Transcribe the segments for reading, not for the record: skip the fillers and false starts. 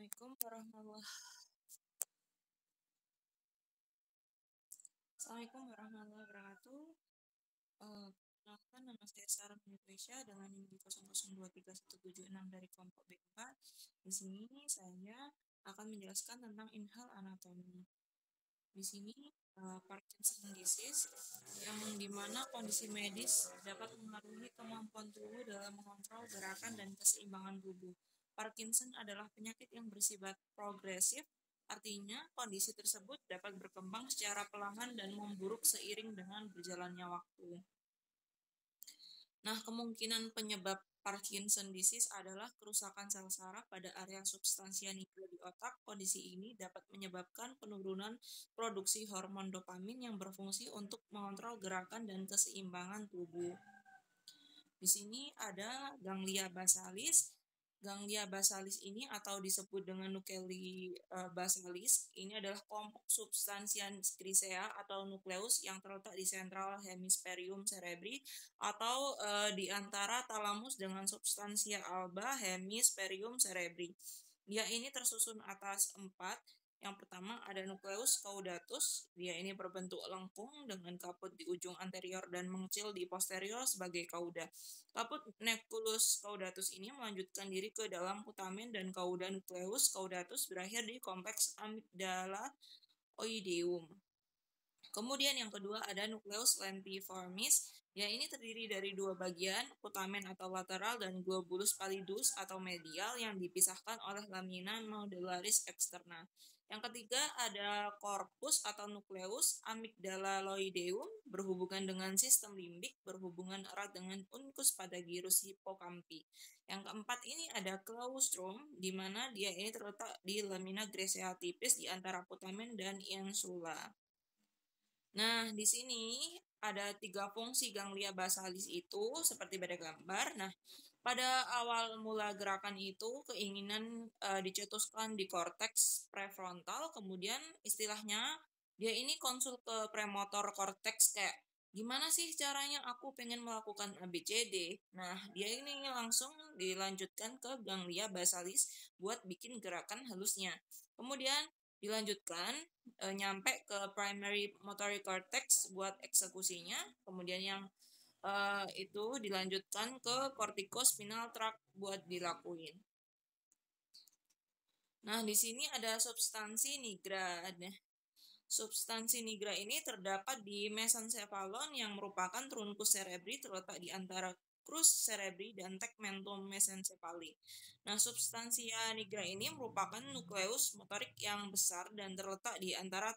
Assalamualaikum warahmatullahi wabarakatuh. Perkenalkan, nama saya Sarah Indonesia dengan NIM 00231776 dari kelompok B4. Di sini saya akan menjelaskan tentang inhal anatomi. Di sini Parkinson disease yang dimana kondisi medis dapat mengaruhi kemampuan tubuh dalam mengontrol gerakan dan keseimbangan tubuh. Parkinson adalah penyakit yang bersifat progresif, artinya kondisi tersebut dapat berkembang secara perlahan dan memburuk seiring dengan berjalannya waktu. Nah, kemungkinan penyebab Parkinson disease adalah kerusakan sel saraf pada area substansia nigra di otak. Kondisi ini dapat menyebabkan penurunan produksi hormon dopamin yang berfungsi untuk mengontrol gerakan dan keseimbangan tubuh. Di sini ada ganglia basalis. Ganglia basalis ini atau disebut dengan nuclei basalis, ini adalah kelompok substansia grisea atau nukleus yang terletak di sentral hemispherium cerebri atau di antara talamus dengan substansia alba hemispherium cerebri. Dia ini tersusun atas 4. Yang pertama ada nukleus caudatus. Dia ini berbentuk lengkung dengan kaput di ujung anterior dan mengecil di posterior sebagai cauda. Kaput nucleus caudatus ini melanjutkan diri ke dalam putamen dan cauda nucleus caudatus berakhir di kompleks amygdala oideum. Kemudian yang kedua ada nukleus lentiformis. Dia ini terdiri dari 2 bagian, putamen atau lateral dan globulus pallidus atau medial yang dipisahkan oleh lamina nodularis eksterna. Yang ketiga ada korpus atau nukleus amygdaloideum berhubungan dengan sistem limbik, berhubungan erat dengan uncus pada gyrus hipokampi. Yang keempat ini ada claustrum, di mana dia ini terletak di lamina grisea tipis di antara putamen dan insula. Nah, di sini ada 3 fungsi ganglia basalis itu seperti pada gambar. Nah, pada awal mula gerakan itu keinginan dicetuskan di korteks prefrontal, kemudian istilahnya dia ini konsul ke premotor korteks kayak gimana sih caranya aku pengen melakukan ABCD. Nah, dia ini langsung dilanjutkan ke ganglia basalis buat bikin gerakan halusnya. Kemudian dilanjutkan nyampe ke primary motoric cortex buat eksekusinya, kemudian yang itu dilanjutkan ke corticospinal tract buat dilakuin. Nah, di sini ada substansi nigra. Substansi nigra ini terdapat di mesencephalon yang merupakan truncus cerebri terletak di antara crus cerebri dan tegmentum mesencephali. Nah, substansia nigra ini merupakan nukleus motorik yang besar dan terletak di antara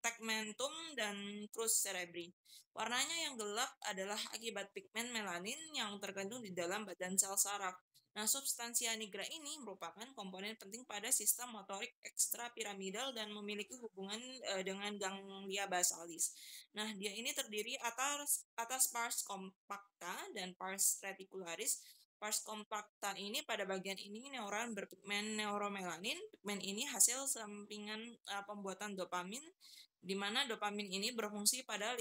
tegmentum dan crus cerebri. Warnanya yang gelap adalah akibat pigmen melanin yang terkandung di dalam badan sel saraf. Nah, substansia nigra ini merupakan komponen penting pada sistem motorik ekstrapiramidal dan memiliki hubungan dengan ganglia basalis. Nah, dia ini terdiri atas pars compacta dan pars reticularis. Pars compacta ini pada bagian ini neuron berpigmen neuromelanin. Pigmen ini hasil sampingan pembuatan dopamin, di mana dopamin ini berfungsi pada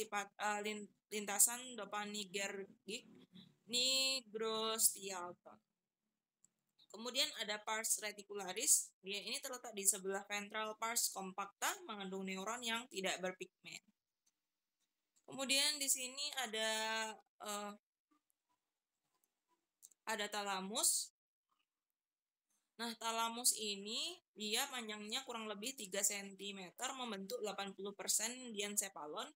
lintasan dopaminergic nigrostriatal. Kemudian ada pars reticularis, dia ini terletak di sebelah ventral pars compacta, mengandung neuron yang tidak berpigmen. Kemudian di sini ada talamus. Nah, talamus ini dia panjangnya kurang lebih 3 cm, membentuk 80% diencephalon.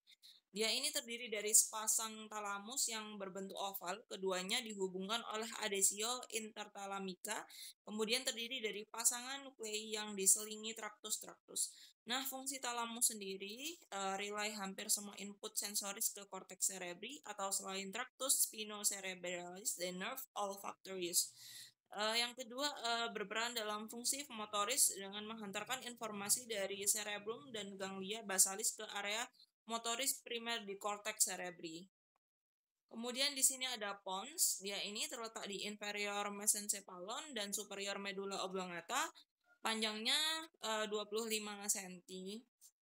Dia ini terdiri dari sepasang talamus yang berbentuk oval, keduanya dihubungkan oleh adesio intertalamika, kemudian terdiri dari pasangan nuklei yang diselingi traktus-traktus. Nah, fungsi talamus sendiri relay hampir semua input sensoris ke korteks cerebri atau selain traktus spinocerebralis dan nerve olfactorius. Yang kedua berperan dalam fungsi motoris dengan menghantarkan informasi dari cerebrum dan ganglia basalis ke area motoris primer di korteks cerebri. Kemudian di sini ada pons, dia ini terletak di inferior mesencephalon dan superior medulla oblongata, panjangnya 25 cm.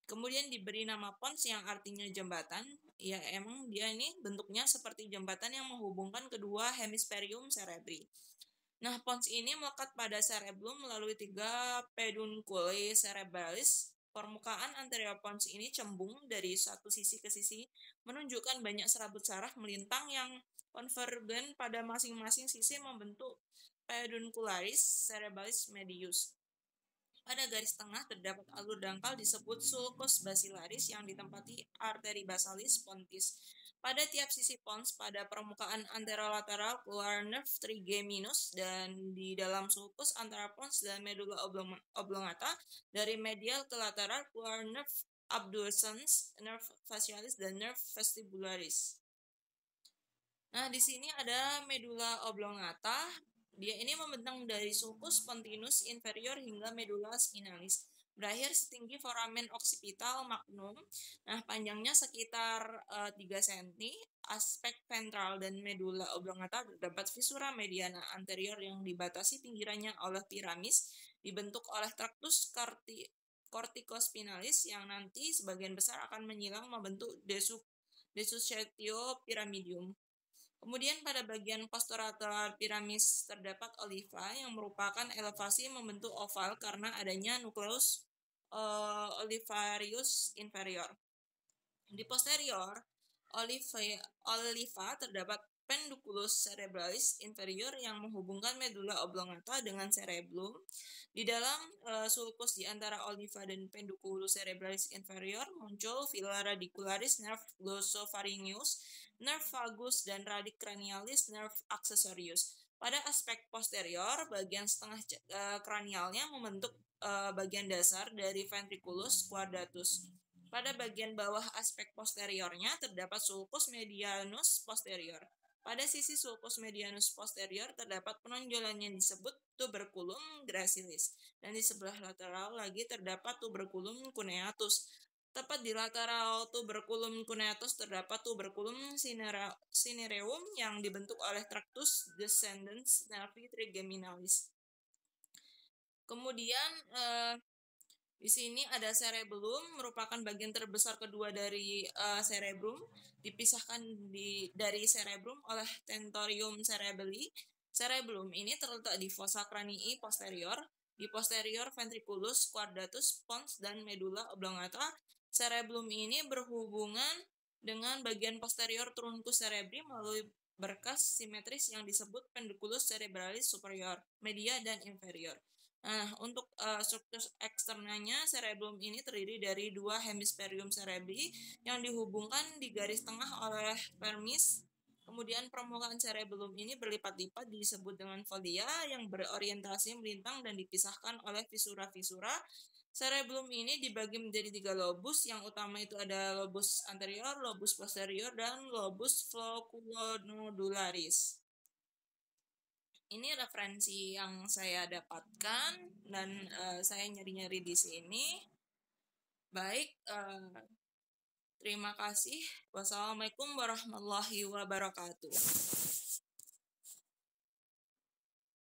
Kemudian diberi nama pons yang artinya jembatan. Ya, emang dia ini bentuknya seperti jembatan yang menghubungkan kedua hemispherium cerebri. Nah, pons ini melekat pada cerebellum melalui 3 pedunculi cerebralis. Permukaan anterior pons ini cembung dari satu sisi ke sisi, menunjukkan banyak serabut saraf melintang yang konvergen pada masing-masing sisi membentuk peduncularis cerebralis medius. Pada garis tengah terdapat alur dangkal disebut sulcus basilaris yang ditempati arteri basalis pontis. Pada tiap sisi pons pada permukaan anterolateral keluar nerve trigeminus dan di dalam sulcus antara pons dan medula oblongata dari medial ke lateral keluar nerve abducens, nerve facialis dan nerve vestibularis. Nah, di sini ada medula oblongata. Dia ini membentang dari sulcus pontinus inferior hingga medula spinalis. Berakhir setinggi foramen occipital magnum. Nah, panjangnya sekitar 3 cm. Aspek ventral dan medula oblongata terdapat visura mediana anterior yang dibatasi pinggirannya oleh piramis, dibentuk oleh tractus corticospinalis yang nanti sebagian besar akan menyilang membentuk desusatio pyramidium. Kemudian pada bagian posterolateral piramis terdapat oliva yang merupakan elevasi membentuk oval karena adanya nukleus olivarius inferior. Di posterior oliva terdapat penduculus cerebralis inferior yang menghubungkan medula oblongata dengan cerebellum. Di dalam sulcus di antara oliva dan penduculus cerebralis inferior muncul villi radicularis, nerve glossopharyngeus, nerve vagus, dan radic cranialis, nerve accessorius. Pada aspek posterior, bagian setengah kranialnya membentuk bagian dasar dari ventriculus quadratus. Pada bagian bawah aspek posteriornya terdapat sulcus medianus posterior. Pada sisi sulcus medianus posterior terdapat penonjolan yang disebut tuberculum gracilis. Dan di sebelah lateral lagi terdapat tuberculum cuneatus. Tepat di lateral tuberculum cuneatus terdapat tuberculum cinereum yang dibentuk oleh tractus descendens nervi trigeminalis. Kemudian di sini ada cerebellum, merupakan bagian terbesar kedua dari cerebrum, dipisahkan dari cerebrum oleh tentorium cerebelli. Cerebellum ini terletak di fossa cranii posterior, di posterior ventriculus quadratus, pons, dan medula oblongata. Cerebellum ini berhubungan dengan bagian posterior truncus cerebri melalui berkas simetris yang disebut penduculus cerebralis superior, media, dan inferior. Nah, untuk struktur eksternanya, cerebellum ini terdiri dari 2 hemisferium cerebri yang dihubungkan di garis tengah oleh permis. Kemudian permukaan cerebellum ini berlipat-lipat disebut dengan folia yang berorientasi melintang dan dipisahkan oleh visura-visura. Cerebellum ini dibagi menjadi 3 lobus, yang utama itu ada lobus anterior, lobus posterior, dan lobus floculonodularis. Ini referensi yang saya dapatkan dan saya nyari-nyari di sini. Baik, terima kasih. Wassalamualaikum warahmatullahi wabarakatuh.